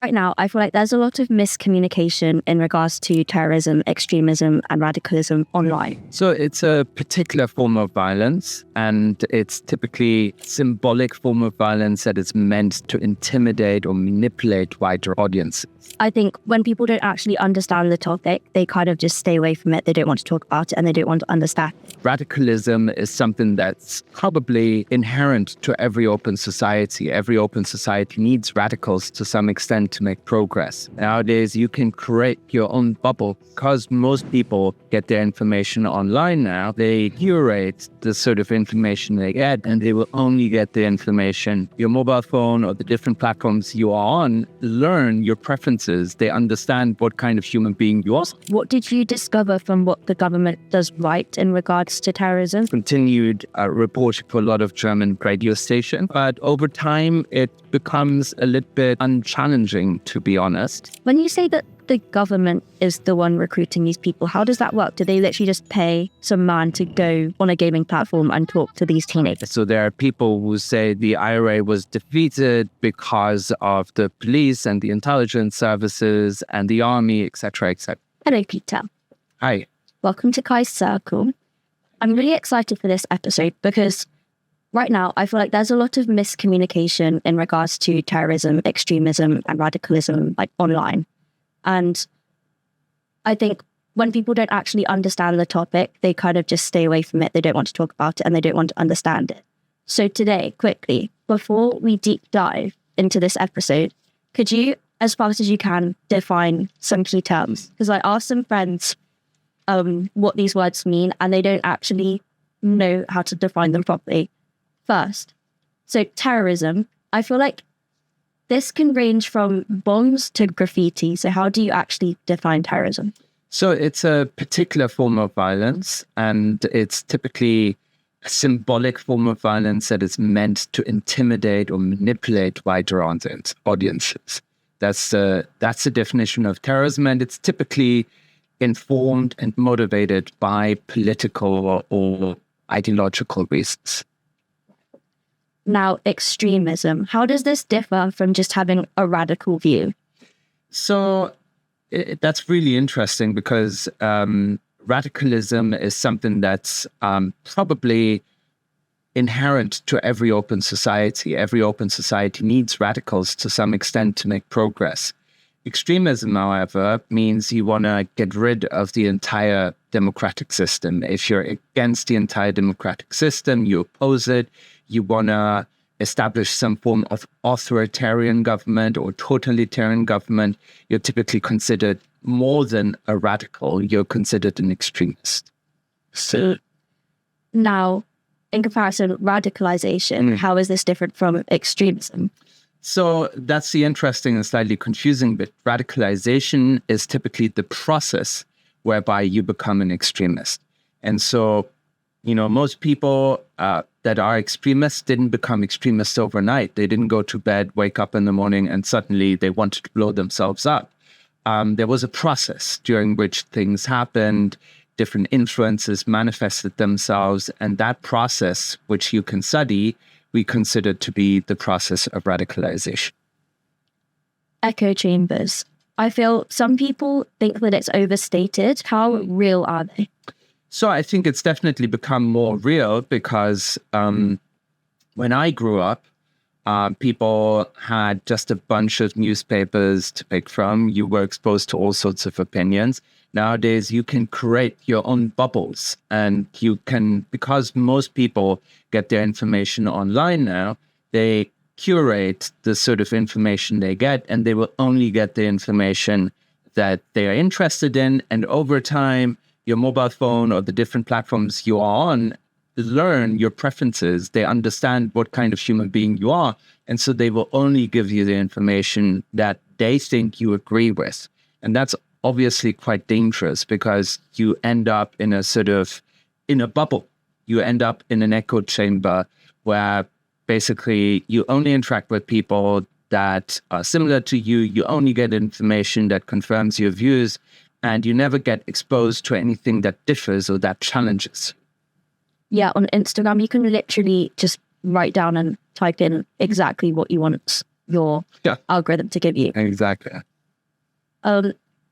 Right now, I feel like there's a lot of miscommunication in regards to terrorism, extremism, and radicalism online. So it's a particular form of violence, and it's typically symbolic form of violence that is meant to intimidate or manipulate wider audiences. I think when people don't actually understand the topic, they kind of just stay away from it. They don't want to talk about it and they don't want to understand. Radicalism is something that's probably inherent to every open society. Every open society needs radicals to some extent to make progress. Nowadays, you can create your own bubble because most people get their information online now. They curate the sort of information they get, and they will only get the information. Your mobile phone or the different platforms you are on learn your preferences. They understand what kind of human being you are. What did you discover from what the government does right in regards to terrorism? Continued reporting for a lot of German radio stations, but over time it becomes a little bit unchallenging, to be honest. When you say that the government is the one recruiting these people, how does that work? Do they literally just pay some man to go on a gaming platform and talk to these teenagers? So there are people who say the IRA was defeated because of the police and the intelligence services and the army, etc., etc. Hello, Peter. Hi. Welcome to Kai's Circle. I'm really excited for this episode because right now I feel like there's a lot of miscommunication in regards to terrorism, extremism, and radicalism, like online. And I think when people don't actually understand the topic, they kind of just stay away from it. They don't want to talk about it and they don't want to understand it. So today, quickly, before we deep dive into this episode, could you, as fast as you can, define some key terms? Because I asked some friends what these words mean, and they don't actually know how to define them properly. First, so terrorism, I feel like this can range from bombs to graffiti. So how do you actually define terrorism? So it's a particular form of violence, and it's typically a symbolic form of violence that is meant to intimidate or manipulate wider audiences. That's the definition of terrorism, and it's typically informed and motivated by political or ideological reasons. Now, extremism. How does this differ from just having a radical view? So that's really interesting because radicalism is something that's probably inherent to every open society. Every open society needs radicals to some extent to make progress. Extremism, however, means you want to get rid of the entire democratic system. If you're against the entire democratic system, you oppose it, you want to establish some form of authoritarian government or totalitarian government, you're typically considered more than a radical, you're considered an extremist. So now, in comparison, radicalization, how is this different from extremism? So that's the interesting and slightly confusing bit. Radicalization is typically the process whereby you become an extremist. And so, most people that are extremists didn't become extremists overnight. They didn't go to bed, wake up in the morning, and suddenly they wanted to blow themselves up. There was a process during which things happened, different influences manifested themselves, and that process, which you can study, we consider to be the process of radicalization. Echo chambers. I feel some people think that it's overstated. How real are they? So I think it's definitely become more real because when I grew up, people had just a bunch of newspapers to pick from. You were exposed to all sorts of opinions. Nowadays, you can create your own bubbles, and you can, because most people get their information online now, they curate the sort of information they get, and they will only get the information that they are interested in. And over time, your mobile phone or the different platforms you are on learn your preferences. They understand what kind of human being you are. And so they will only give you the information that they think you agree with. And that's obviously quite dangerous because you end up in a bubble. You end up in an echo chamber where basically you only interact with people that are similar to you. You only get information that confirms your views, and you never get exposed to anything that differs or that challenges. Yeah, on Instagram, you can literally just write down and type in exactly what you want your algorithm to give you. Exactly.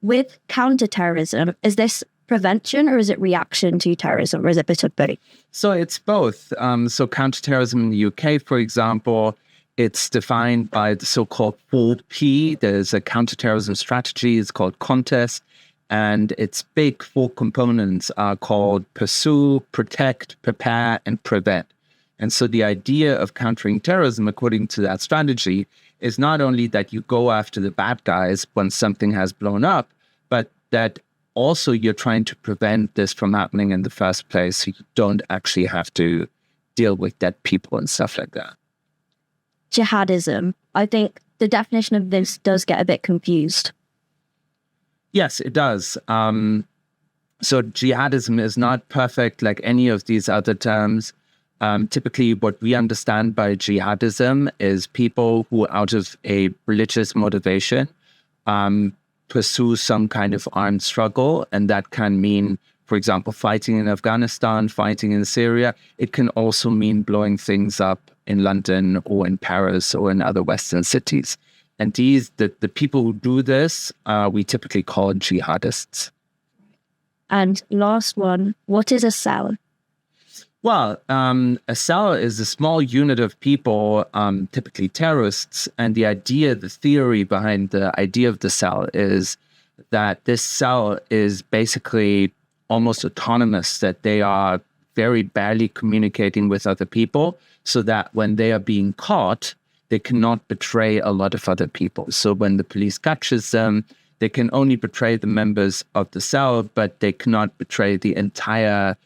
With counterterrorism, is this prevention or is it reaction to terrorism, or is it a bit of both? So it's both. So counterterrorism in the UK, for example, it's defined by the so-called 4P. There's a counterterrorism strategy. It's called Contest. And its big 4 components are called pursue, protect, prepare, and prevent. And so the idea of countering terrorism, according to that strategy, is not only that you go after the bad guys when something has blown up, but that also you're trying to prevent this from happening in the first place, so you don't actually have to deal with dead people and stuff like that. Jihadism. I think the definition of this does get a bit confused. Yes, it does. So jihadism is not perfect like any of these other terms. Typically, what we understand by jihadism is people who, out of a religious motivation, pursue some kind of armed struggle. And that can mean, for example, fighting in Afghanistan, fighting in Syria. It can also mean blowing things up in London or in Paris or in other Western cities. And the people who do this, we typically call jihadists. And last one, what is a cell? Well, a cell is a small unit of people, typically terrorists. And the theory behind the idea of the cell is that this cell is basically almost autonomous, that they are very barely communicating with other people, so that when they are being caught, they cannot betray a lot of other people. So when the police catches them, they can only betray the members of the cell, but they cannot betray the entire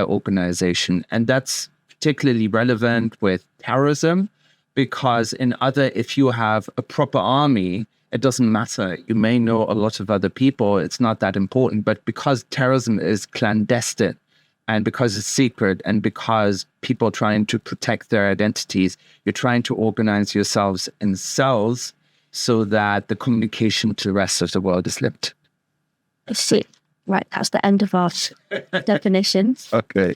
organization. And that's particularly relevant with terrorism, because if you have a proper army, it doesn't matter. You may know a lot of other people. It's not that important. But because terrorism is clandestine, and because it's secret, and because people are trying to protect their identities, you're trying to organize yourselves in cells so that the communication to the rest of the world is limited. I see. Right, that's the end of our definitions. Okay.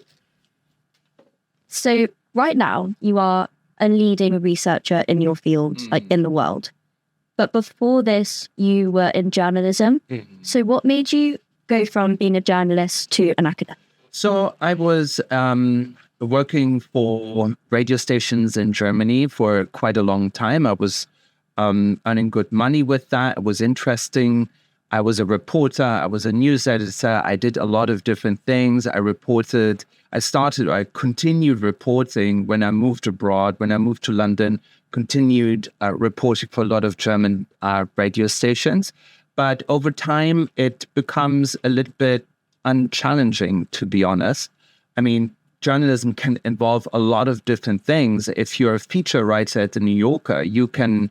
So right now, you are a leading researcher in your field, like in the world. But before this, you were in journalism. So what made you go from being a journalist to an academic? So I was working for radio stations in Germany for quite a long time. I was earning good money with that. It was interesting. I was a reporter. I was a news editor. I did a lot of different things. I continued reporting when I moved abroad, when I moved to London, continued reporting for a lot of German radio stations. But over time, it becomes a little bit unchallenging, to be honest. I mean, journalism can involve a lot of different things. If you're a feature writer at the New Yorker, you can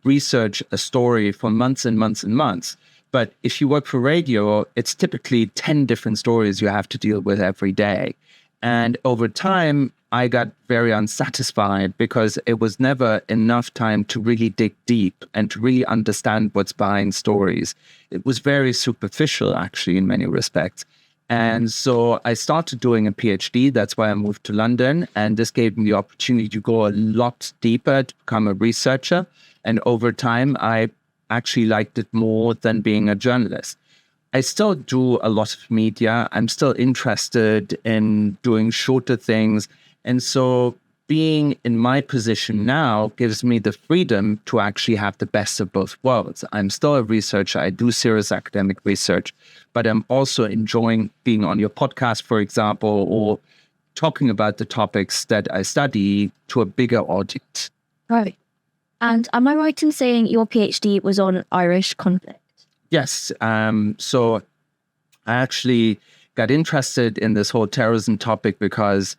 research a story for months and months and months. But if you work for radio, it's typically 10 different stories you have to deal with every day. And over time, I got very unsatisfied because it was never enough time to really dig deep and to really understand what's behind stories. It was very superficial, actually, in many respects. And so I started doing a PhD. That's why I moved to London. And this gave me the opportunity to go a lot deeper, to become a researcher. And over time, I actually liked it more than being a journalist. I still do a lot of media. I'm still interested in doing shorter things. And so being in my position now gives me the freedom to actually have the best of both worlds. I'm still a researcher. I do serious academic research, but I'm also enjoying being on your podcast, for example, or talking about the topics that I study to a bigger audience. Right. And am I right in saying your PhD was on Irish conflict? Yes. So I actually got interested in this whole terrorism topic because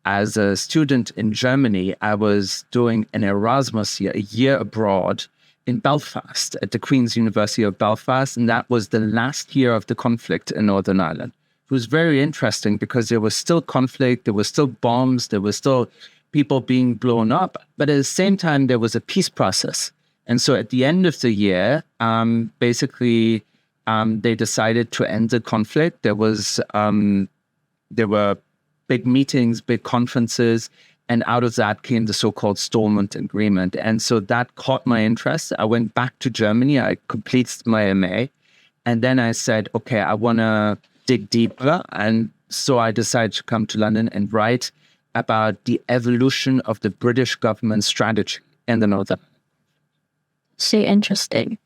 as a student in Germany, I was doing an Erasmus year, a year abroad in Belfast at the Queen's University of Belfast. And that was the last year of the conflict in Northern Ireland. It was very interesting because there was still conflict, there was still bombs, there was still people being blown up. But at the same time, there was a peace process. And so at the end of the year, basically, they decided to end the conflict. There were big meetings, big conferences, And out of that came the so-called Stormont Agreement. And so that caught my interest. I went back to Germany. I completed my MA. And then I said, okay, I want to dig deeper. And so I decided to come to London and write about the evolution of the British government strategy in the Northern. So interesting.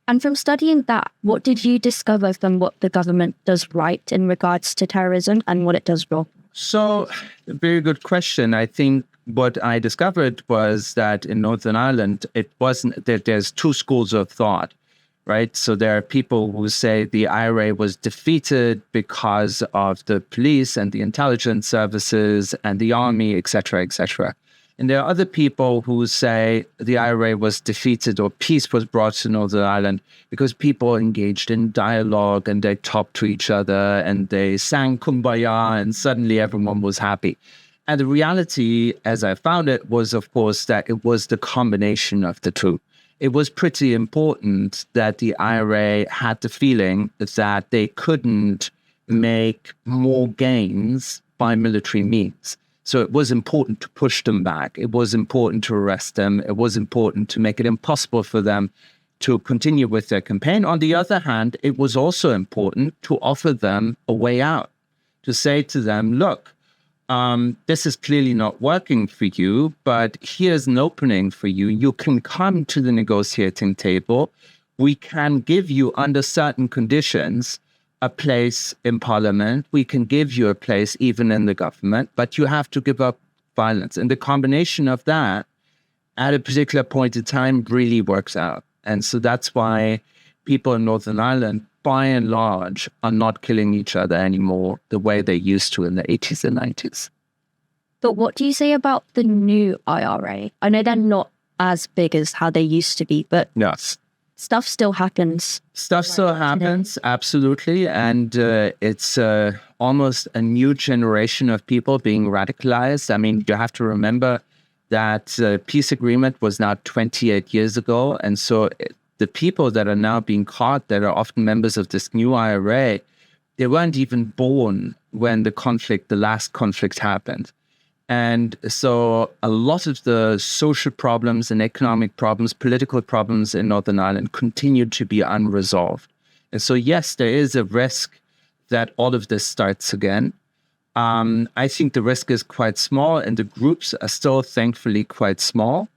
And from studying that, what did you discover from what the government does right in regards to terrorism and what it does wrong? So, a very good question. I think what I discovered was that in Northern Ireland, it wasn't that there's two schools of thought, right? So there are people who say the IRA was defeated because of the police and the intelligence services and the army, et cetera, et cetera. And there are other people who say the IRA was defeated or peace was brought to Northern Ireland because people engaged in dialogue and they talked to each other and they sang Kumbaya and suddenly everyone was happy. And the reality, as I found it, was, of course, that it was the combination of the two. It was pretty important that the IRA had the feeling that they couldn't make more gains by military means. So it was important to push them back. It was important to arrest them. It was important to make it impossible for them to continue with their campaign. On the other hand, it was also important to offer them a way out, to say to them, look, this is clearly not working for you, but here's an opening for you. You can come to the negotiating table. We can give you, under certain conditions, a place in parliament. We can give you a place even in the government, but you have to give up violence. And the combination of that at a particular point in time really works out. And so that's why people in Northern Ireland, by and large, are not killing each other anymore the way they used to in the 80s and 90s. But what do you say about the new IRA? I know they're not as big as how they used to be, but Yes. Stuff still happens. Stuff still happens, absolutely. And it's almost a new generation of people being radicalized. I mean, you have to remember that peace agreement was now 28 years ago. And so the people that are now being caught, that are often members of this new IRA, they weren't even born when the last conflict happened. And so a lot of the social problems and economic problems, political problems in Northern Ireland continue to be unresolved. And so, yes, there is a risk that all of this starts again. I think the risk is quite small and the groups are still thankfully quite small.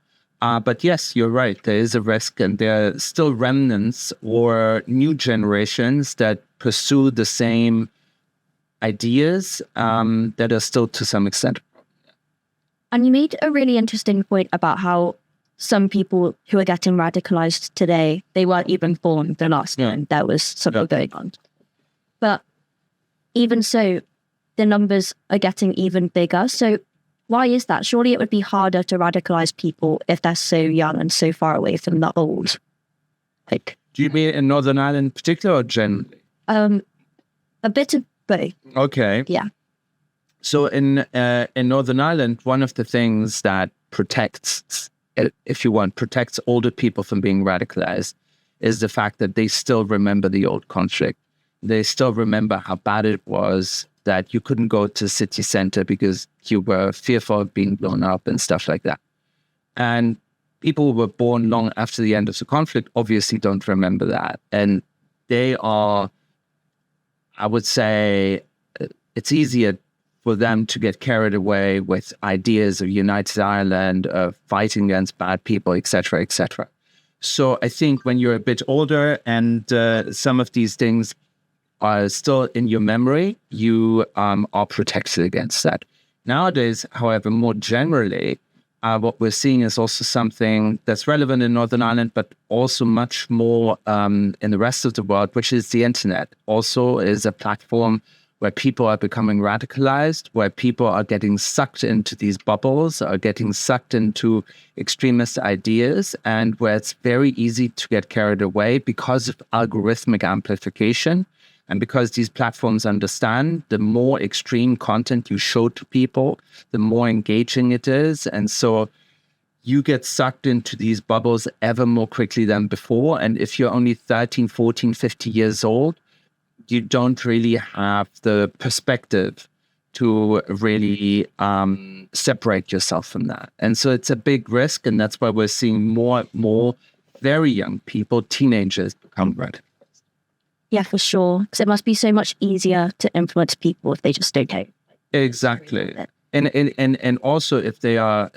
But yes, you're right. There is a risk and there are still remnants or new generations that pursue the same ideas that are still to some extent. And you made a really interesting point about how some people who are getting radicalized today, they weren't even born the last time there was something going on. But even so, the numbers are getting even bigger. So why is that? Surely it would be harder to radicalize people if they're so young and so far away from the old. Do you mean in Northern Ireland in particular or generally? A bit of both. Okay. Yeah. So in Northern Ireland, one of the things that protects older people from being radicalized is the fact that they still remember the old conflict. They still remember how bad it was, that you couldn't go to city center because you were fearful of being blown up and stuff like that. And people who were born long after the end of the conflict obviously don't remember that. And they are, I would say, it's easier for them to get carried away with ideas of United Ireland, of fighting against bad people, et cetera, et cetera. So I think when you're a bit older and some of these things are still in your memory, you are protected against that. Nowadays, however, more generally, what we're seeing is also something that's relevant in Northern Ireland, but also much more in the rest of the world, which is the internet. Also is a platform where people are becoming radicalized, where people are getting sucked into these bubbles, are getting sucked into extremist ideas, and where it's very easy to get carried away because of algorithmic amplification. And because these platforms understand the more extreme content you show to people, the more engaging it is. And so you get sucked into these bubbles ever more quickly than before. And if you're only 13, 14, 50 years old, you don't really have the perspective to really separate yourself from that. And so it's a big risk, and that's why we're seeing more and more very young people, teenagers, become radicalized. Yeah, for sure. Because it must be so much easier to influence people if they just don't know. Exactly. And also if they are,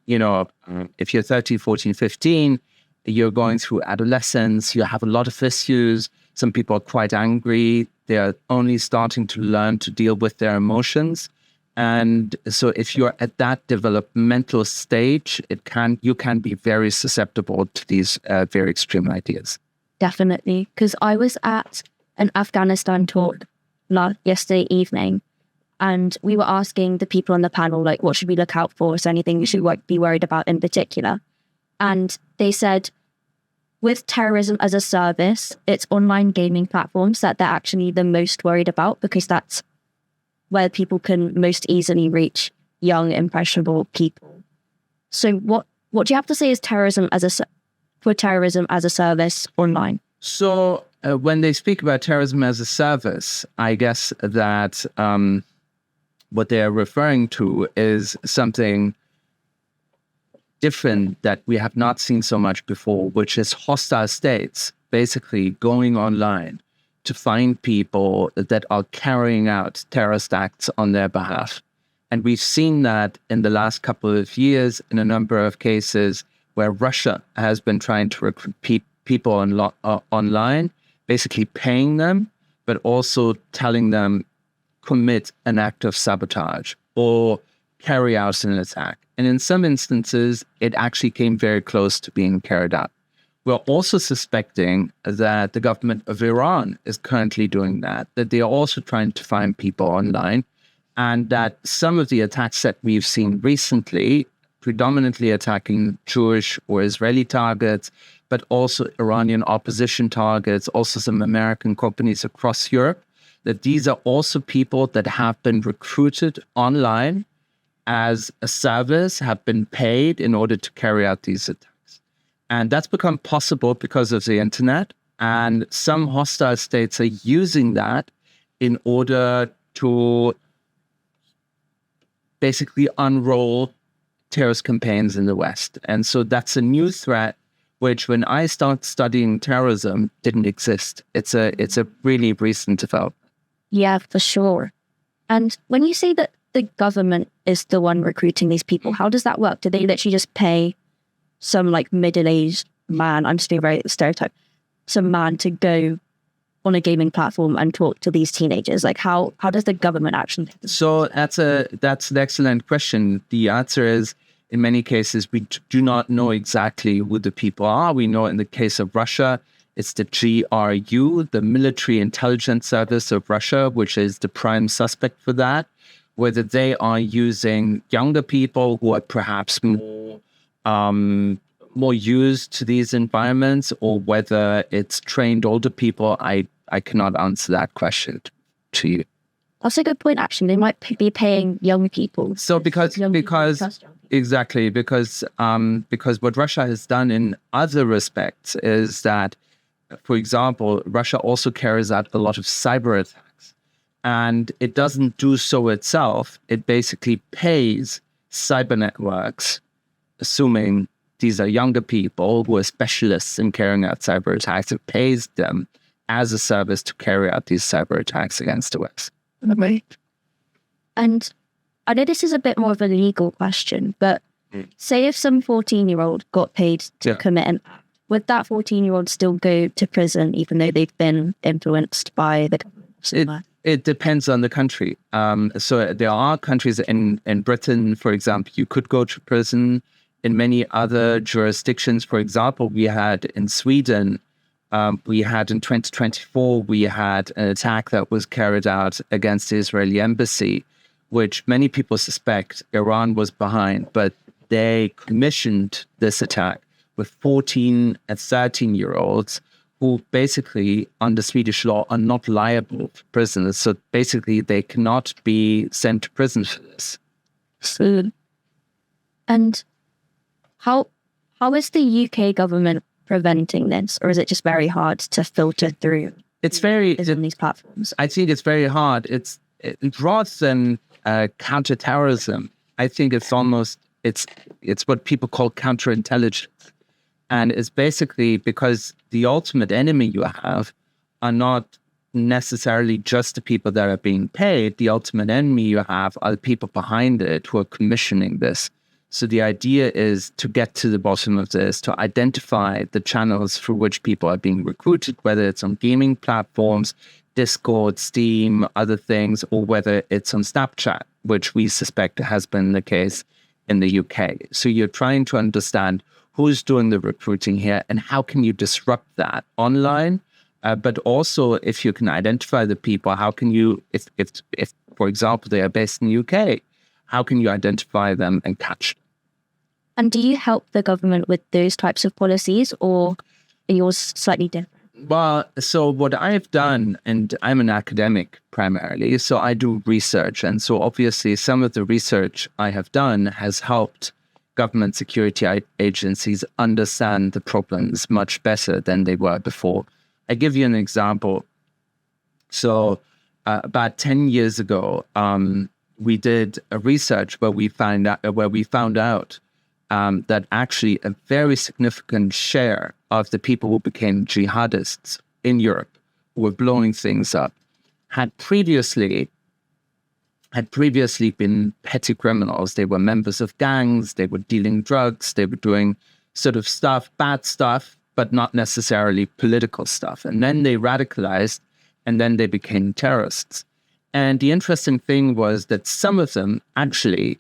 if you're 13, 14, 15, you're going through adolescence, you have a lot of issues. Some people are quite angry. They're only starting to learn to deal with their emotions. And so if you're at that developmental stage, you can be very susceptible to these very extreme ideas. Definitely. Because I was at an Afghanistan talk yesterday evening, and we were asking the people on the panel, like, what should we look out for? Is there anything we should be worried about in particular? And they said, with terrorism as a service, it's online gaming platforms that they're actually the most worried about, because that's where people can most easily reach young, impressionable people. So what do you have to say is terrorism as a service online? So when they speak about terrorism as a service, I guess that what they are referring to is something different that we have not seen so much before, which is hostile states basically going online to find people that are carrying out terrorist acts on their behalf. And we've seen that in the last couple of years in a number of cases where Russia has been trying to recruit people online, basically paying them, but also telling them commit an act of sabotage or carry out an attack. And in some instances, it actually came very close to being carried out. We're also suspecting that the government of Iran is currently doing that they are also trying to find people online, and that some of the attacks that we've seen recently, predominantly attacking Jewish or Israeli targets, but also Iranian opposition targets, also some American companies across Europe, that these are also people that have been recruited online as a service, have been paid in order to carry out these attacks. And that's become possible because of the internet. And some hostile states are using that in order to basically unroll terrorist campaigns in the West. And so that's a new threat, which when I started studying terrorism didn't exist. It's a really recent development. Yeah, for sure. And when you say that the government is the one recruiting these people, how does that work? Do they literally just pay some like middle-aged man, I'm just being very stereotype, some man to go on a gaming platform and talk to these teenagers? Like how does the government actually? So that's an excellent question. The answer is, in many cases, we do not know exactly who the people are. We know in the case of Russia, it's the GRU, the Military Intelligence Service of Russia, which is the prime suspect for that, whether they are using younger people who are perhaps more used to these environments, or whether it's trained older people. I cannot answer that question to you. That's a good point, actually. They might be paying young people. So because what Russia has done in other respects is that, for example, Russia also carries out a lot of cyber attacks, and it doesn't do so itself. It basically pays cyber networks, assuming these are younger people who are specialists in carrying out cyber attacks. It pays them as a service to carry out these cyber attacks against the West. Right. And I know this is a bit more of a legal question, but say if some 14-year-old got paid to commit an act, would that 14-year-old still go to prison even though they've been influenced by the government? It depends on the country. So there are countries in Britain, for example, you could go to prison. In many other jurisdictions, for example, we had in Sweden, we had in 2024, we had an attack that was carried out against the Israeli embassy, which many people suspect Iran was behind, but they commissioned this attack with 14 and 13-year-olds who basically, under Swedish law, are not liable for prisoners. So basically, they cannot be sent to prison for this. And how is the UK government preventing this, or is it just very hard to filter through? It's very on these platforms. I think it's very hard. Rather than counterterrorism. I think it's what people call counterintelligence. And it's basically because the ultimate enemy you have are not necessarily just the people that are being paid. The ultimate enemy you have are the people behind it who are commissioning this. So the idea is to get to the bottom of this, to identify the channels through which people are being recruited, whether it's on gaming platforms, Discord, Steam, other things, or whether it's on Snapchat, which we suspect has been the case in the UK. So you're trying to understand who's doing the recruiting here and how can you disrupt that online. But also, if you can identify the people, how can you, if for example, they are based in the UK, how can you identify them and catch them? And do you help the government with those types of policies, or are yours slightly different? Well, so what I've done, and I'm an academic primarily, so I do research. And so obviously some of the research I have done has helped government security agencies understand the problems much better than they were before. I give you an example. So about 10 years ago, we did a research where we found out that actually a very significant share of the people who became jihadists in Europe, who were blowing things up, had previously been petty criminals. They were members of gangs, they were dealing drugs, they were doing sort of stuff, bad stuff, but not necessarily political stuff. And then they radicalized, and then they became terrorists. And the interesting thing was that some of them actually,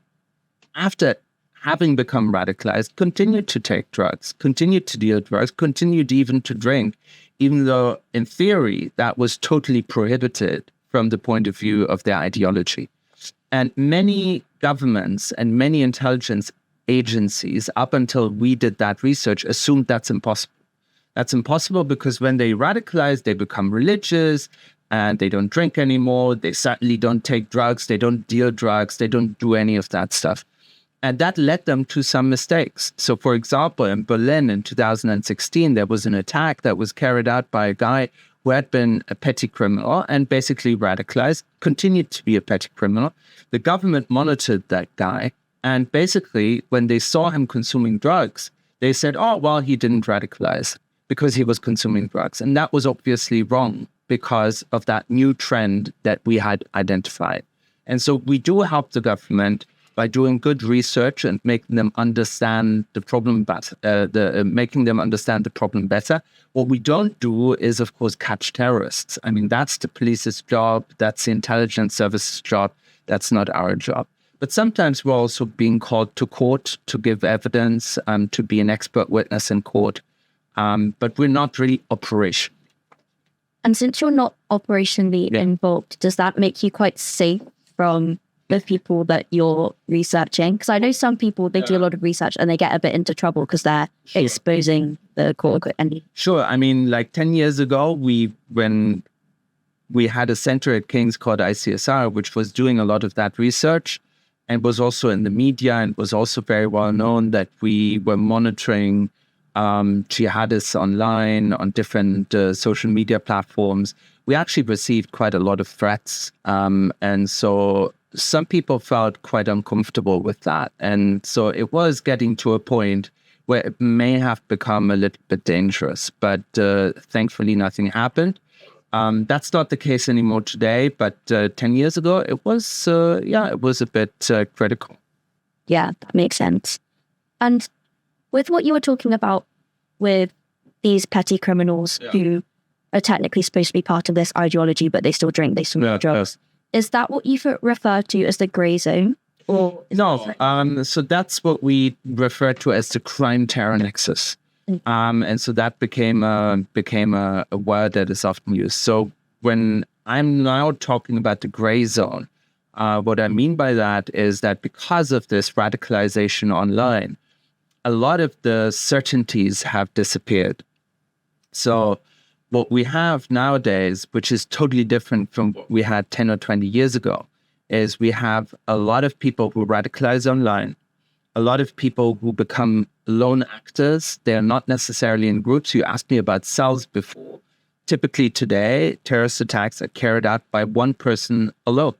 after having become radicalized, continued to take drugs, continued to deal drugs, continued even to drink, even though in theory that was totally prohibited from the point of view of their ideology. And many governments and many intelligence agencies, up until we did that research, assumed that's impossible. That's impossible because when they radicalize, they become religious and they don't drink anymore. They certainly don't take drugs. They don't deal drugs. They don't do any of that stuff. And that led them to some mistakes. So, for example, in Berlin in 2016, there was an attack that was carried out by a guy who had been a petty criminal and basically radicalized, continued to be a petty criminal. The government monitored that guy. And basically, when they saw him consuming drugs, they said, oh, well, he didn't radicalize because he was consuming drugs. And that was obviously wrong because of that new trend that we had identified. And so we do help the government by doing good research and making them understand the problem better. What we don't do is, of course, catch terrorists. I mean, that's the police's job. That's the intelligence service's job. That's not our job. But sometimes we're also being called to court to give evidence, to be an expert witness in court. But we're not really operational. And since you're not operationally involved, does that make you quite safe from the people that you're researching? Because I know some people, they do a lot of research and they get a bit into trouble because they're exposing the court. Sure. I mean, like 10 years ago, when we had a center at King's called ICSR, which was doing a lot of that research and was also in the media and was also very well known that we were monitoring jihadists online on different social media platforms. We actually received quite a lot of threats. And so some people felt quite uncomfortable with that. And so it was getting to a point where it may have become a little bit dangerous, but thankfully nothing happened. That's not the case anymore today, but 10 years ago, it was a bit critical. Yeah, that makes sense. And with what you were talking about with these petty criminals who are technically supposed to be part of this ideology, but they still drink, they still do drugs. Is that what you refer to as the grey zone? Or no, so that's what we refer to as the crime-terror nexus. And so that became a word that is often used. So when I'm now talking about the grey zone, what I mean by that is that because of this radicalization online, a lot of the certainties have disappeared. So what we have nowadays, which is totally different from what we had 10 or 20 years ago, is we have a lot of people who radicalize online, a lot of people who become lone actors. They're not necessarily in groups. You asked me about cells before. Typically today, terrorist attacks are carried out by one person alone.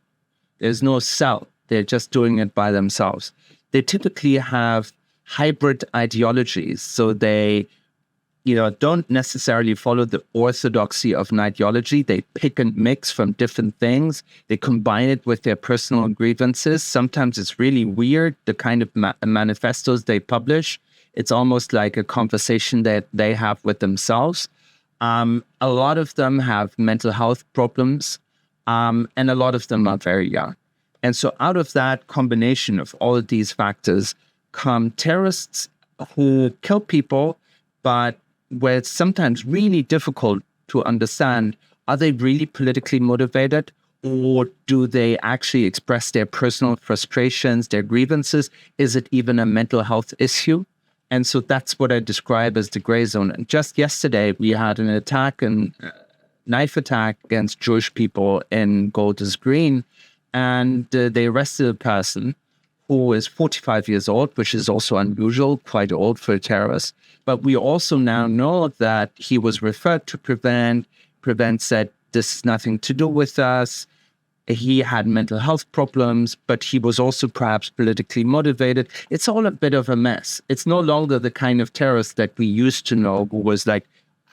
There's no cell. They're just doing it by themselves. They typically have hybrid ideologies. So they, don't necessarily follow the orthodoxy of an ideology. They pick and mix from different things. They combine it with their personal grievances. Sometimes it's really weird, the kind of manifestos they publish. It's almost like a conversation that they have with themselves. A lot of them have mental health problems, and a lot of them are very young. And so out of that combination of all of these factors come terrorists who kill people, but where it's sometimes really difficult to understand, are they really politically motivated, or do they actually express their personal frustrations, their grievances? Is it even a mental health issue? And so that's what I describe as the gray zone. And just yesterday, we had an attack, and knife attack against Jewish people in Golders Green, and they arrested a person who is 45 years old, which is also unusual, quite old for a terrorist. But we also now know that he was referred to Prevent. Prevent said, this has nothing to do with us. He had mental health problems, but he was also perhaps politically motivated. It's all a bit of a mess. It's no longer the kind of terrorist that we used to know, who was like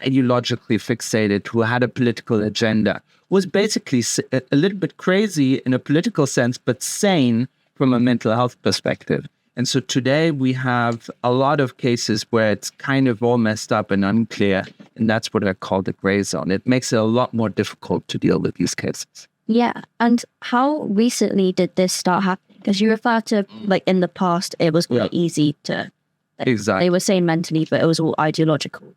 ideologically fixated, who had a political agenda, was basically a little bit crazy in a political sense, but sane from a mental health perspective. And so today we have a lot of cases where it's kind of all messed up and unclear, and that's what I call the gray zone. It makes it a lot more difficult to deal with these cases. Yeah. And how recently did this start happening? Because you refer to, like, in the past, it was quite easy to... Exactly. They were saying mentally, but it was all ideological.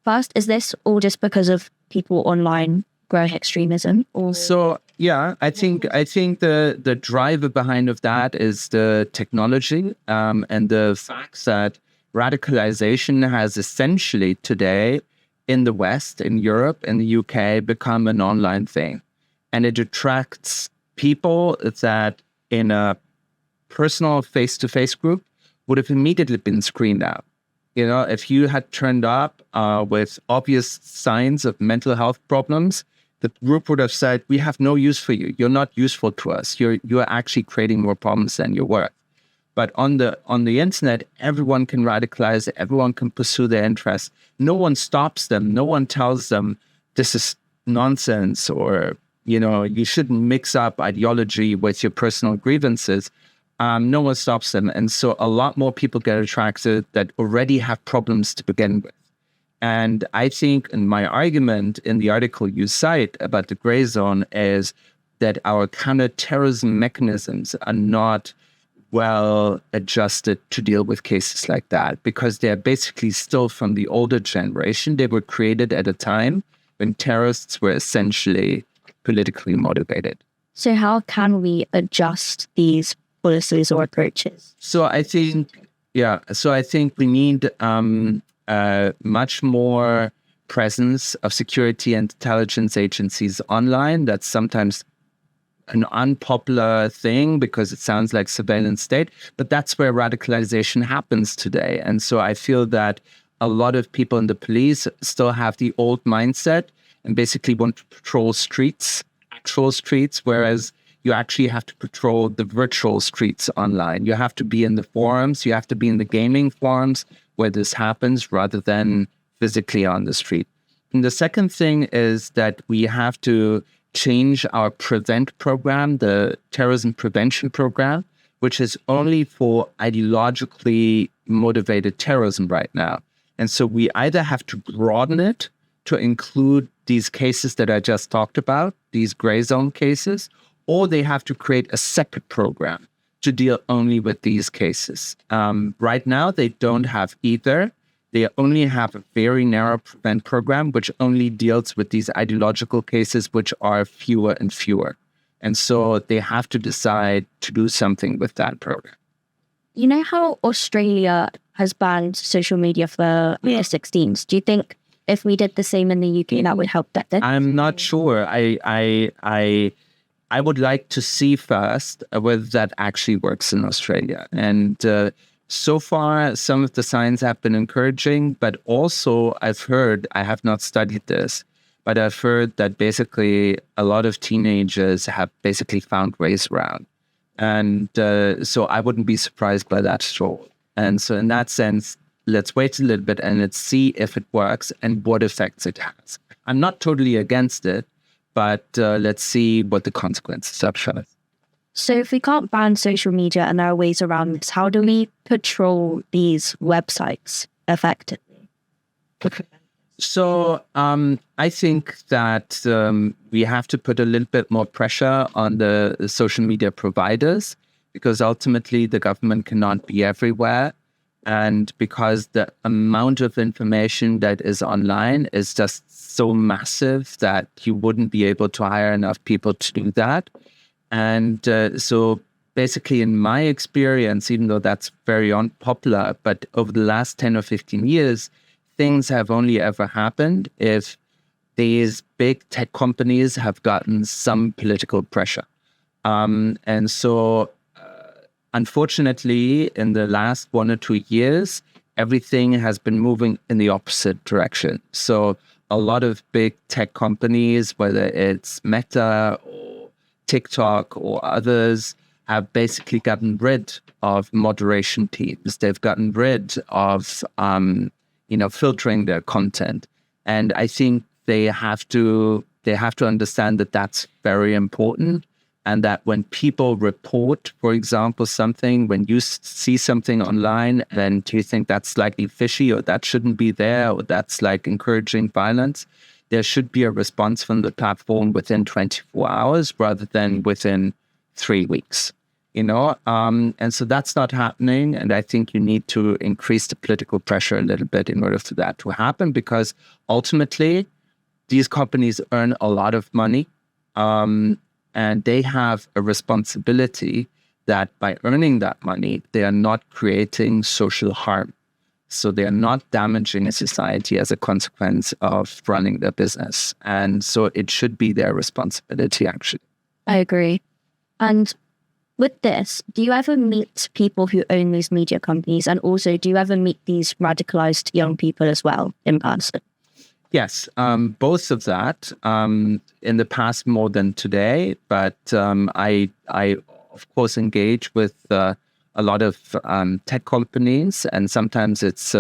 First, is this all just because of people online growing extremism? Or... So, yeah, I think the driver behind of that is the technology and the fact that radicalization has essentially today in the West, in Europe, in the UK, become an online thing. And it attracts people that in a personal face-to-face group would have immediately been screened out. If you had turned up with obvious signs of mental health problems, the group would have said, we have no use for you. You're not useful to us. You're actually creating more problems than you're worth. But on the internet, everyone can radicalize, everyone can pursue their interests. No one stops them. No one tells them this is nonsense, or, you shouldn't mix up ideology with your personal grievances. No one stops them. And so a lot more people get attracted that already have problems to begin with. And I think, in my argument in the article you cite about the gray zone, is that our counter-terrorism mechanisms are not well adjusted to deal with cases like that, because they're basically still from the older generation. They were created at a time when terrorists were essentially politically motivated. So how can we adjust these policies or approaches? So I think we need much more presence of security and intelligence agencies online. That's sometimes an unpopular thing because it sounds like surveillance state, but that's where radicalization happens today. And so I feel that a lot of people in the police still have the old mindset and basically want to patrol streets, actual streets, whereas you actually have to patrol the virtual streets online. You have to be in the forums, you have to be in the gaming forums where this happens rather than physically on the street. And the second thing is that we have to change our PREVENT program, the terrorism prevention program, which is only for ideologically motivated terrorism right now. And so we either have to broaden it to include these cases that I just talked about, these gray zone cases, or they have to create a separate program to deal only with these cases. Right now, they don't have either. They only have a very narrow PREVENT program, which only deals with these ideological cases, which are fewer and fewer. And so they have to decide to do something with that program. You know how Australia has banned social media for the 16s? Do you think if we did the same in the UK, that would help that? I'm not sure. I would like to see first whether that actually works in Australia. And so far, some of the signs have been encouraging, but also I've heard, I have not studied this, but I've heard that basically a lot of teenagers have basically found ways around. And so I wouldn't be surprised by that at all. And so in that sense, let's wait a little bit and let's see if it works and what effects it has. I'm not totally against it, but let's see what the consequences are. So if we can't ban social media and there are ways around this, how do we patrol these websites effectively? So I think that we have to put a little bit more pressure on the social media providers, because ultimately the government cannot be everywhere. And because the amount of information that is online is just so massive that you wouldn't be able to hire enough people to do that. And so basically, in my experience, even though that's very unpopular, but over the last 10 or 15 years, things have only ever happened if these big tech companies have gotten some political pressure. And so, unfortunately, in the last 1 or 2 years, everything has been moving in the opposite direction. So a lot of big tech companies, whether it's Meta or TikTok or others, have basically gotten rid of moderation teams. They've gotten rid of filtering their content. And I think they have to understand that that's very important, and that when people report, for example, something, when you see something online, then do you think that's slightly fishy, or that shouldn't be there, or that's like encouraging violence, there should be a response from the platform within 24 hours rather than within 3 weeks. And so that's not happening. And I think you need to increase the political pressure a little bit in order for that to happen, because ultimately these companies earn a lot of money, and they have a responsibility that by earning that money, they are not creating social harm. So they are not damaging society as a consequence of running their business. And so it should be their responsibility, actually. I agree. And with this, do you ever meet people who own these media companies? And also, do you ever meet these radicalized young people as well in person? Yes, both of that. In the past more than today, but I of course engage with a lot of tech companies, and sometimes it's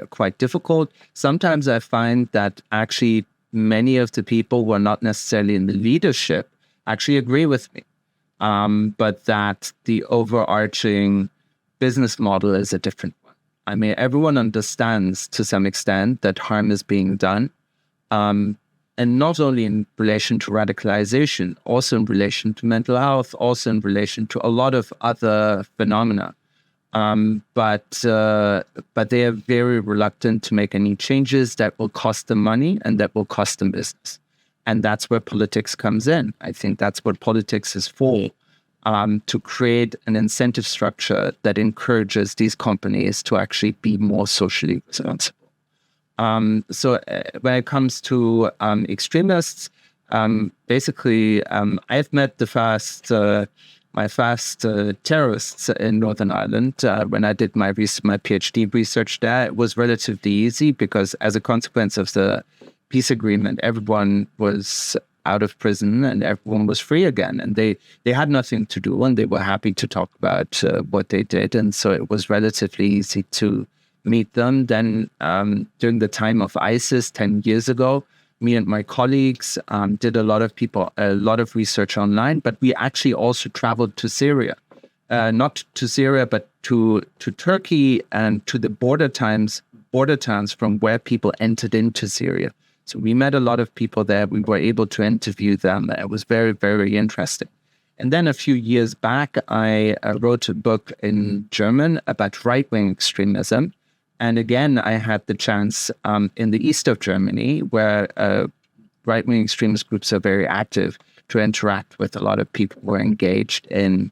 quite difficult. Sometimes I find that actually many of the people who are not necessarily in the leadership actually agree with me, but that the overarching business model is a different one. I mean, everyone understands to some extent that harm is being done. And not only in relation to radicalization, also in relation to mental health, also in relation to a lot of other phenomena. But they are very reluctant to make any changes that will cost them money and that will cost them business. And that's where politics comes in. I think that's what politics is for, to create an incentive structure that encourages these companies to actually be more socially responsible. So when it comes to extremists, basically, I've met my first terrorists in Northern Ireland. When I did my PhD research there, it was relatively easy because as a consequence of the peace agreement, everyone was out of prison and everyone was free again. And they had nothing to do and they were happy to talk about what they did. And so it was relatively easy to meet them. Then during the time of ISIS 10 years ago, me and my colleagues did a lot of research online, but we actually also traveled to Syria, not to Syria, but to Turkey and to the border towns from where people entered into Syria. So we met a lot of people there. We were able to interview them. It was very, very interesting. And then a few years back, I wrote a book in German about right-wing extremism. And again, I had the chance in the east of Germany, where right-wing extremist groups are very active, to interact with a lot of people who are engaged in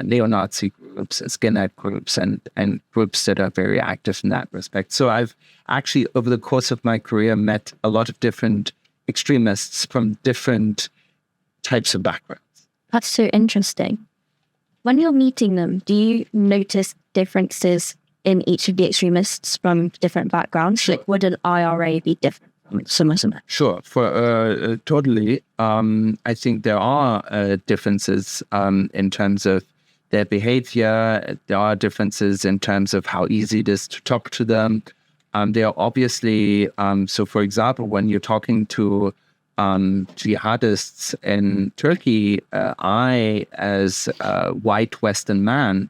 neo-Nazi groups, skinhead groups, and groups that are very active in that respect. So I've actually, over the course of my career, met a lot of different extremists from different types of backgrounds. That's so interesting. When you're meeting them, do you notice differences in each of the extremists from different backgrounds? Sure. Like, would an IRA be different from some? Sure, totally. I think there are differences in terms of their behavior. There are differences in terms of how easy it is to talk to them. They are obviously, so for example, when you're talking to jihadists in Turkey, I, as a white Western man,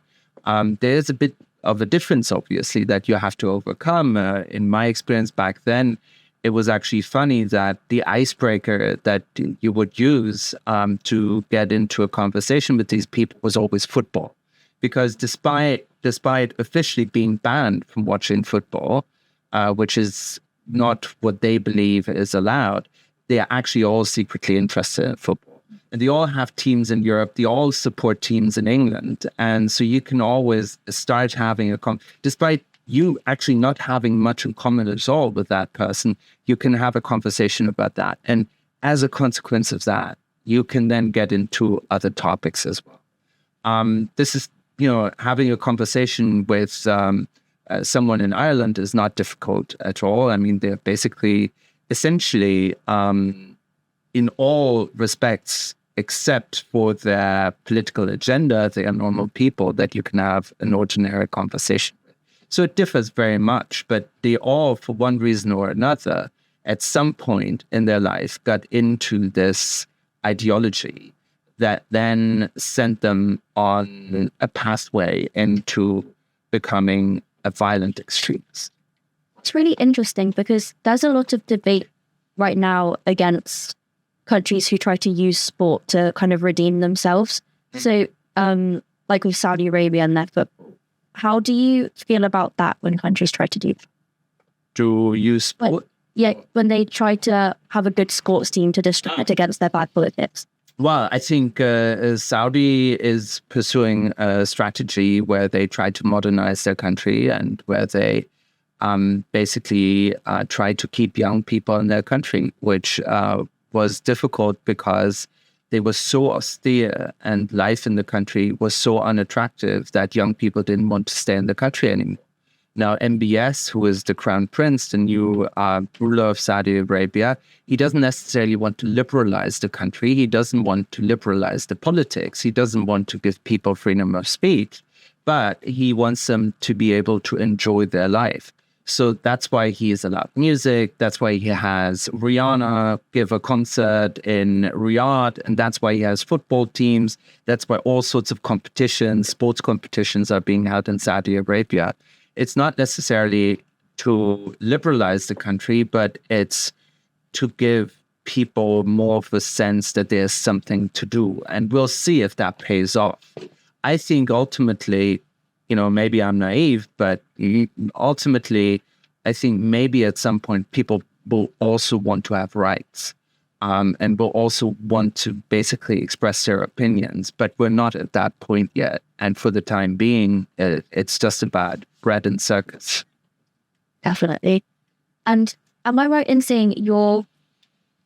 there's a bit of a difference, obviously, that you have to overcome. In my experience back then, it was actually funny that the icebreaker that you would use to get into a conversation with these people was always football. Because despite officially being banned from watching football, which is not what they believe is allowed, they are actually all secretly interested in football. And they all have teams in Europe. They all support teams in England. And so you can always start having despite you actually not having much in common at all with that person, you can have a conversation about that. And as a consequence of that, you can then get into other topics as well. This is, having a conversation with someone in Ireland is not difficult at all. I mean, they're basically, essentially, in all respects, except for their political agenda, they are normal people that you can have an ordinary conversation with. So it differs very much, but they all, for one reason or another, at some point in their life, got into this ideology that then sent them on a pathway into becoming a violent extremist. It's really interesting because there's a lot of debate right now against countries who try to use sport to kind of redeem themselves. So, like with Saudi Arabia and their football, how do you feel about that when countries try to do that? To use sport? When they try to have a good sports team to discriminate against their bad politics. Well, I think Saudi is pursuing a strategy where they try to modernize their country and where they basically try to keep young people in their country, which was difficult because they were so austere and life in the country was so unattractive that young people didn't want to stay in the country anymore. Now, MBS, who is the crown prince, the new ruler of Saudi Arabia, he doesn't necessarily want to liberalize the country. He doesn't want to liberalize the politics. He doesn't want to give people freedom of speech, but he wants them to be able to enjoy their life. So that's why he has allowed music. That's why he has Rihanna give a concert in Riyadh. And that's why he has football teams. That's why all sorts of competitions, sports competitions are being held in Saudi Arabia. It's not necessarily to liberalize the country, but it's to give people more of a sense that there's something to do. And we'll see if that pays off. I think ultimately, maybe I'm naive, but ultimately, I think maybe at some point people will also want to have rights and will also want to basically express their opinions. But we're not at that point yet. And for the time being, it's just about bread and circus. Definitely. And am I right in saying you're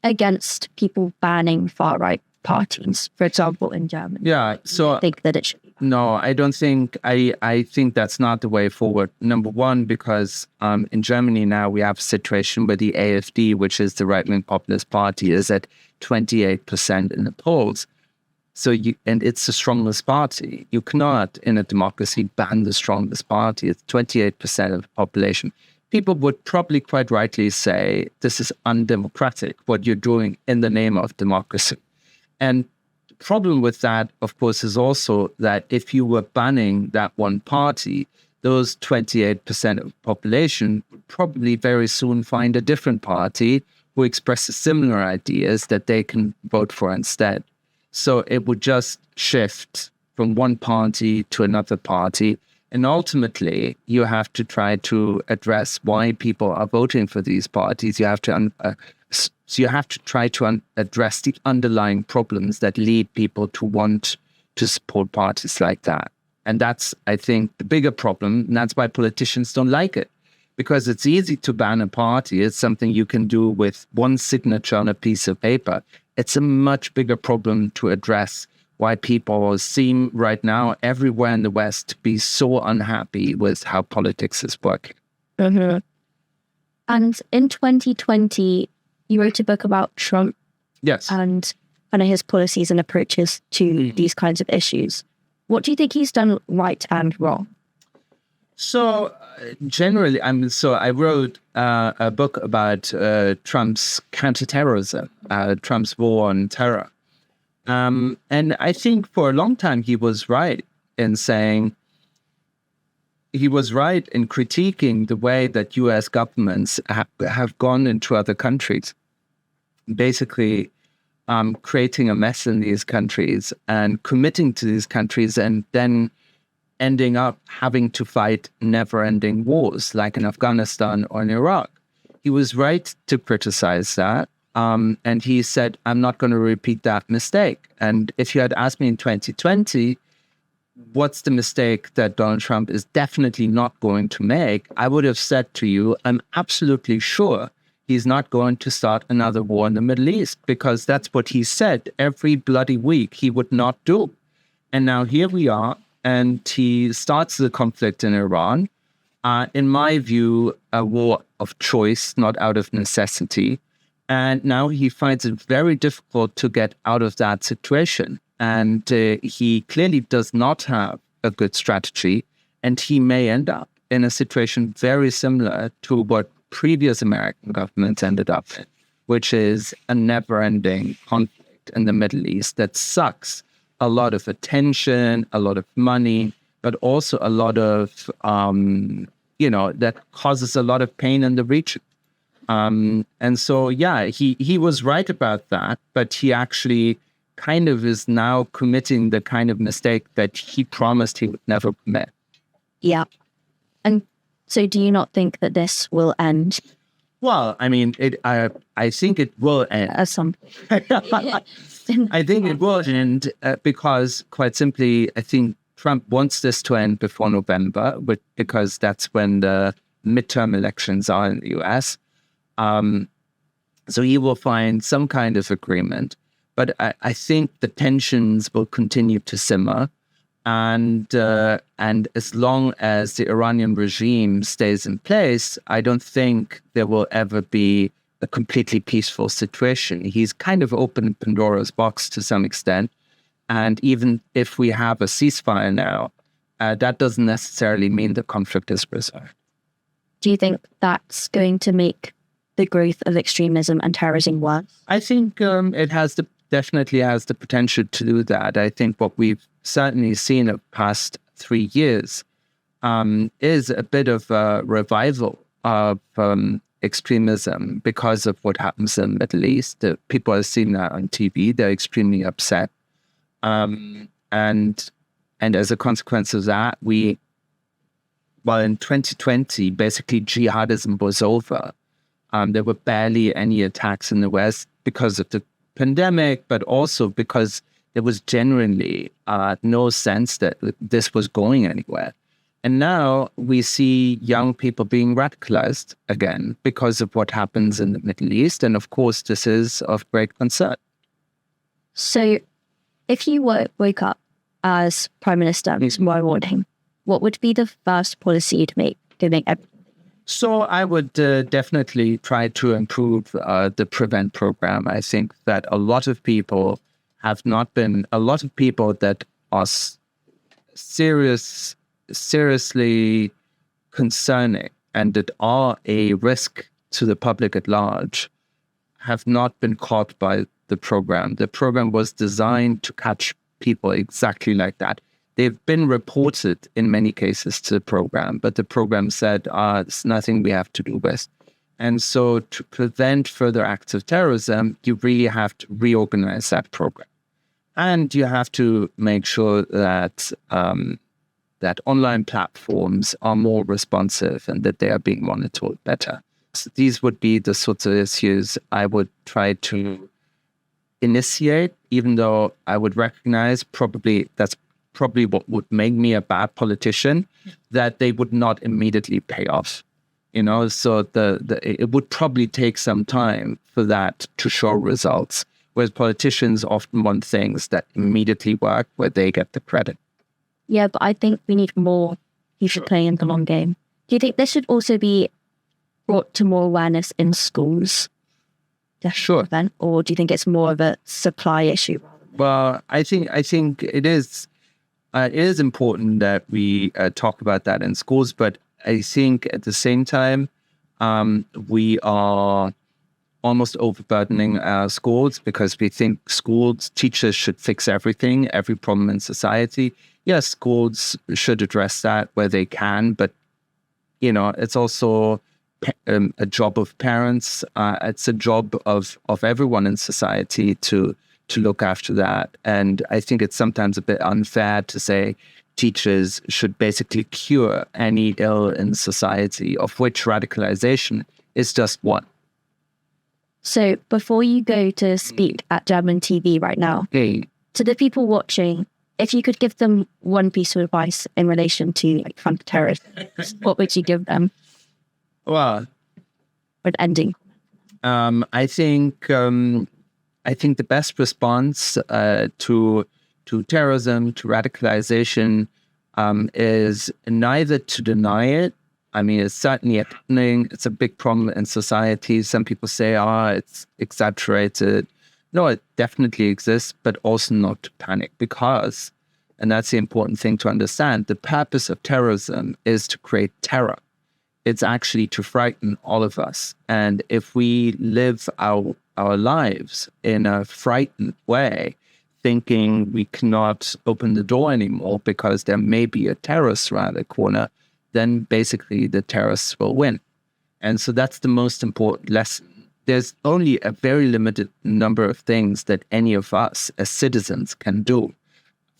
against people banning far-right parties, for example, in Germany? Yeah, so I think that it should be. No, I don't think, I think that's not the way forward. Number one, because in Germany now we have a situation where the AfD, which is the right-wing populist party, is at 28% in the polls. So and it's the strongest party. You cannot, in a democracy, ban the strongest party. It's 28% of the population. People would probably quite rightly say, this is undemocratic, what you're doing in the name of democracy. And the problem with that, of course, is also that if you were banning that one party, those 28% of the population would probably very soon find a different party who expresses similar ideas that they can vote for instead. So it would just shift from one party to another party. And ultimately, you have to try to address why people are voting for these parties. You have to try to address the underlying problems that lead people to want to support parties like that. And that's, I think, the bigger problem. And that's why politicians don't like it. Because it's easy to ban a party. It's something you can do with one signature on a piece of paper. It's a much bigger problem to address why people seem right now everywhere in the West to be so unhappy with how politics is working. Mm-hmm. And in 2020, you wrote a book about Trump. Yes. And kind of his policies and approaches to these kinds of issues. What do you think he's done right and wrong? So generally, I wrote a book about Trump's counter-terrorism, Trump's war on terror. And I think for a long time he was right in critiquing the way that U.S. governments have gone into other countries, basically creating a mess in these countries and committing to these countries, and then ending up having to fight never-ending wars like in Afghanistan or in Iraq. He was right to criticize that. And he said, I'm not going to repeat that mistake. And if you had asked me in 2020, what's the mistake that Donald Trump is definitely not going to make, I would have said to you, I'm absolutely sure he's not going to start another war in the Middle East, because that's what he said every bloody week he would not do. And now here we are, and he starts the conflict in Iran. In my view, a war of choice, not out of necessity. And now he finds it very difficult to get out of that situation. And he clearly does not have a good strategy. And he may end up in a situation very similar to what previous American governments ended up in, which is a never-ending conflict in the Middle East that sucks a lot of attention, a lot of money, but also a lot of, that causes a lot of pain in the region. And so, yeah, he was right about that, but he actually kind of is now committing the kind of mistake that he promised he would never commit. Yeah. And so do you not think that this will end? Well, I mean, I think it will end. As some... I think it will end because, quite simply, I think Trump wants this to end before November, because that's when the midterm elections are in the US. So he will find some kind of agreement. But I think the tensions will continue to simmer. And as long as the Iranian regime stays in place, I don't think there will ever be a completely peaceful situation. He's kind of opened Pandora's box to some extent. And even if we have a ceasefire now, that doesn't necessarily mean the conflict is resolved. Do you think that's going to make the growth of extremism and terrorism worse? I think it definitely has the potential to do that. I think what we've certainly seen in the past 3 years is a bit of a revival of extremism because of what happens in the Middle East. People have seen that on TV. They're extremely upset. And as a consequence of that, in 2020, basically jihadism was over. There were barely any attacks in the West because of the pandemic, but also because there was genuinely no sense that this was going anywhere. And now we see young people being radicalized again because of what happens in the Middle East. And of course, this is of great concern. So if you woke up as Prime Minister tomorrow morning, what would be the first policy you'd make to make everything? So I would definitely try to improve the PREVENT program. I think that a lot of people that are seriously concerning and that are a risk to the public at large have not been caught by the program. The program was designed to catch people exactly like that. They've been reported in many cases to the program, but the program said, it's nothing we have to do with. And so to prevent further acts of terrorism, you really have to reorganize that program. And you have to make sure that that online platforms are more responsive and that they are being monitored better. So these would be the sorts of issues I would try to initiate, even though I would recognize that's probably what would make me a bad politician, that they would not immediately pay off. So it would probably take some time for that to show results, whereas politicians often want things that immediately work, where they get the credit. Yeah, but I think we need more people playing in the long game. Do you think this should also be brought to more awareness in schools? Sure. Or do you think it's more of a supply issue? Well, I think it is it is important that we talk about that in schools, but I think at the same time, we are almost overburdening our schools because we think teachers should fix everything, every problem in society. Yes, schools should address that where they can, but, it's also a job of parents. It's a job of everyone in society to look after that. And I think it's sometimes a bit unfair to say teachers should basically cure any ill in society, of which radicalization is just one. So before you go to speak at German TV right now, to the people watching, if you could give them one piece of advice in relation to counter-terrorism, what would you give them? Well, an ending. I think the best response to terrorism, to radicalization, is neither to deny it. I mean, it's certainly happening. It's a big problem in society. Some people say, it's exaggerated. No, it definitely exists, but also not to panic because, and that's the important thing to understand, the purpose of terrorism is to create terror. It's actually to frighten all of us. And if we live our lives in a frightened way, thinking we cannot open the door anymore because there may be a terrorist around the corner, then basically the terrorists will win. And so that's the most important lesson. There's only a very limited number of things that any of us as citizens can do.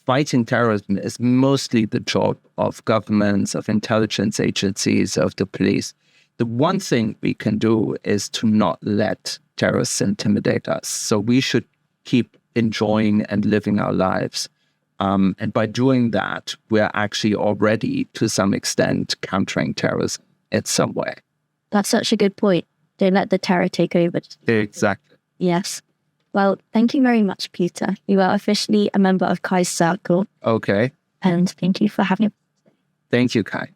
Fighting terrorism is mostly the job of governments, of intelligence agencies, of the police. The one thing we can do is to not let terrorists intimidate us. So we should keep enjoying and living our lives. And by doing that, we're actually already, to some extent, countering terrorism in some way. That's such a good point. Don't let the terror take over. Exactly. Yes. Well, thank you very much, Peter. You are officially a member of Kai's circle. Okay. And thank you for having me. Thank you, Kai.